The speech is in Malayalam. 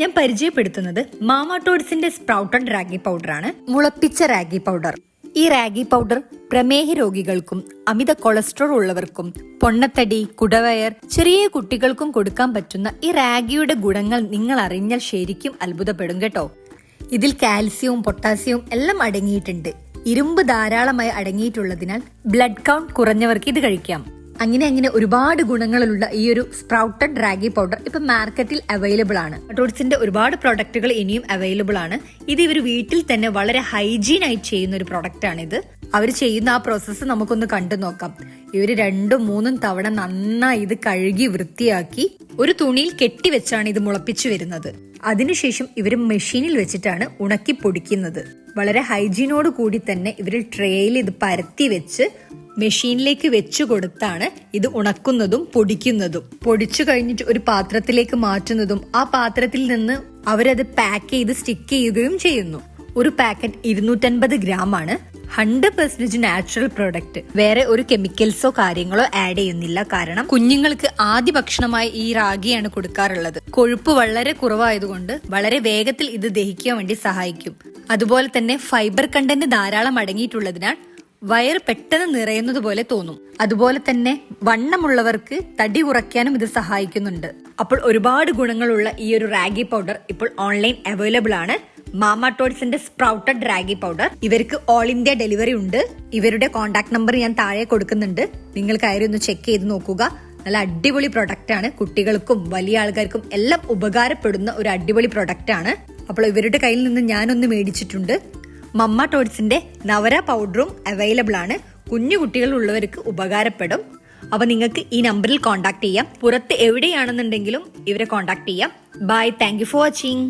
ഞാൻ പരിചയപ്പെടുത്തുന്നത് മാമാ ടോഡ്സിന്റെ സ്പ്രൗട്ടഡ് റാഗി പൗഡറാണ്. മുളപ്പിച്ച റാഗി പൗഡർ. ഈ റാഗി പൗഡർ പ്രമേഹ രോഗികൾക്കും അമിത കൊളസ്ട്രോൾ ഉള്ളവർക്കും പൊണ്ണത്തടി, കുടവയർ, ചെറിയ കുട്ടികൾക്കും കൊടുക്കാൻ പറ്റുന്ന ഈ റാഗിയുടെ ഗുണങ്ങൾ നിങ്ങൾ അറിഞ്ഞാൽ ശരിക്കും അത്ഭുതപ്പെടും കേട്ടോ. ഇതിൽ കാൽസ്യവും പൊട്ടാസ്യവും എല്ലാം അടങ്ങിയിട്ടുണ്ട്. ഇരുമ്പ് ധാരാളമായി അടങ്ങിയിട്ടുള്ളതിനാൽ ബ്ലഡ് കൗണ്ട് കുറഞ്ഞവർക്ക് ഇത് കഴിക്കാം. അങ്ങനെ ഒരുപാട് ഗുണങ്ങളുള്ള ഈ ഒരു സ്പ്രൗട്ടഡ് റാഗി പൗഡർ ഇപ്പൊ മാർക്കറ്റിൽ അവൈലബിൾ ആണ്. ടോഡ്സിന്റെ ഒരുപാട് പ്രൊഡക്റ്റുകൾ ഇനിയും അവൈലബിൾ ആണ്. ഇത് ഇവർ വീട്ടിൽ തന്നെ വളരെ ഹൈജീൻ ആയി ചെയ്യുന്ന ഒരു പ്രൊഡക്റ്റ് ആണിത്. അവർ ചെയ്യുന്ന ആ പ്രോസസ്സ് നമുക്കൊന്ന് കണ്ടു നോക്കാം. ഇവര് 2-3 തവണ നന്നായി ഇത് കഴുകി വൃത്തിയാക്കി ഒരു തുണിയിൽ കെട്ടിവെച്ചാണ് ഇത് മുളപ്പിച്ചു വരുന്നത്. അതിനുശേഷം ഇവർ മെഷീനിൽ വെച്ചിട്ടാണ് ഉണക്കി പൊടിക്കുന്നത്. വളരെ ഹൈജീനോട് കൂടി തന്നെ ഇവർ ട്രേയിൽ ഇത് പരത്തി വെച്ച് മെഷീനിലേക്ക് വെച്ചു കൊടുത്താണ് ഇത് ഉണക്കുന്നതും പൊടിക്കുന്നതും. പൊടിച്ചു കഴിഞ്ഞിട്ട് ഒരു പാത്രത്തിലേക്ക് മാറ്റുന്നതും ആ പാത്രത്തിൽ നിന്ന് അവരത് പാക്ക് ചെയ്ത് സ്റ്റിക്ക് ചെയ്യുകയും ചെയ്യുന്നു. ഒരു പാക്കറ്റ് 250 ഗ്രാം ആണ്. 100% നാച്ചുറൽ പ്രോഡക്റ്റ്. വേറെ ഒരു കെമിക്കൽസോ കാര്യങ്ങളോ ആഡ് ചെയ്യുന്നില്ല. കാരണം കുഞ്ഞുങ്ങൾക്ക് ആദ്യ ഭക്ഷണമായി ഈ റാഗിയാണ് കൊടുക്കാറുള്ളത്. കൊഴുപ്പ് വളരെ കുറവായതുകൊണ്ട് വളരെ വേഗത്തിൽ ഇത് ദഹിക്കാൻ വേണ്ടി സഹായിക്കും. അതുപോലെ തന്നെ ഫൈബർ കണ്ടന്റ് ധാരാളം അടങ്ങിയിട്ടുള്ളതിനാൽ വയറ് പെട്ടെന്ന് നിറയുന്നത് പോലെ തോന്നും. അതുപോലെ തന്നെ വണ്ണമുള്ളവർക്ക് തടി കുറയ്ക്കാനും ഇത് സഹായിക്കുന്നുണ്ട്. അപ്പോൾ ഒരുപാട് ഗുണങ്ങളുള്ള ഈ ഒരു റാഗി പൗഡർ ഇപ്പോൾ ഓൺലൈൻ അവൈലബിൾ ആണ്. മാമാ ടോഡ്സിന്റെ സ്പ്രൗട്ടഡ് റാഗി പൗഡർ. ഇവർക്ക് ഓൾ ഇന്ത്യ ഡെലിവറി ഉണ്ട്. ഇവരുടെ കോൺടാക്ട് നമ്പർ ഞാൻ താഴെ കൊടുക്കുന്നുണ്ട്. നിങ്ങൾ കയറി ഒന്ന് ചെക്ക് ചെയ്ത് നോക്കുക. നല്ല അടിപൊളി പ്രൊഡക്റ്റ് ആണ്. കുട്ടികൾക്കും വലിയ ആൾക്കാർക്കും എല്ലാം ഉപകാരപ്പെടുന്ന ഒരു അടിപൊളി പ്രൊഡക്റ്റ് ആണ്. അപ്പോൾ ഇവരുടെ കയ്യിൽ നിന്ന് ഞാനൊന്ന് മേടിച്ചിട്ടുണ്ട്. മാമാ ടോഡ്സിന്റെ നവര പൗഡറും അവൈലബിൾ ആണ്. കുഞ്ഞു കുട്ടികൾ ഉള്ളവർക്ക് ഉപകാരപ്പെടും. അപ്പൊ നിങ്ങൾക്ക് ഈ നമ്പറിൽ കോൺടാക്ട് ചെയ്യാം. പുറത്ത് എവിടെയാണെന്നുണ്ടെങ്കിലും ഇവരെ കോൺടാക്ട് ചെയ്യാം. Bye, thank you for watching.